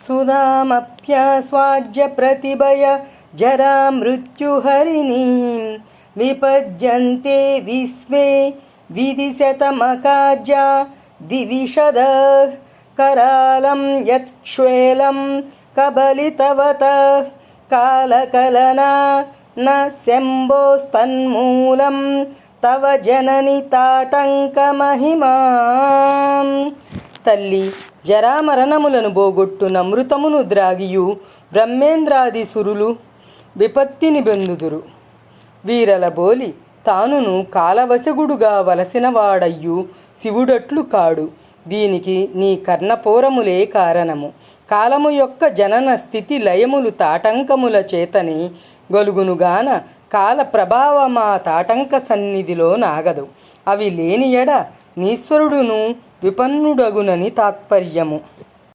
సుధామప్యాస్వాద్య ప్రతిభయ జరా మృత్యుహరిణీం విపజ్యంతే విశ్వే విదిశతమకాజ్యా దివిషద కరాళం యత్క్ష్వేలం కబలితవత కాలకలనా న శంభోస్తన్మూలం తవ జనని తాటంక మహిమా. తల్లి, జరామరణములను బోగొట్టున అమృతమును ద్రాగియు బ్రహ్మేంద్రాది సురులు విపత్తిని బెందుదురు. వీరలబోలి తానును కాలవశగుడుగా వలసినవాడయ్యు శివుడట్లు కాడు. దీనికి నీ కర్ణపూరములే కారణము. కాలము యొక్క జనన స్థితి లయములు తాటంకముల చేతని గొలుగునుగాన కాల ప్రభావమా తాటంక సన్నిధిలో నాగదు. అవి లేని ఎడ నీశ్వరుడును విపన్నుడగునని తాత్పర్యము.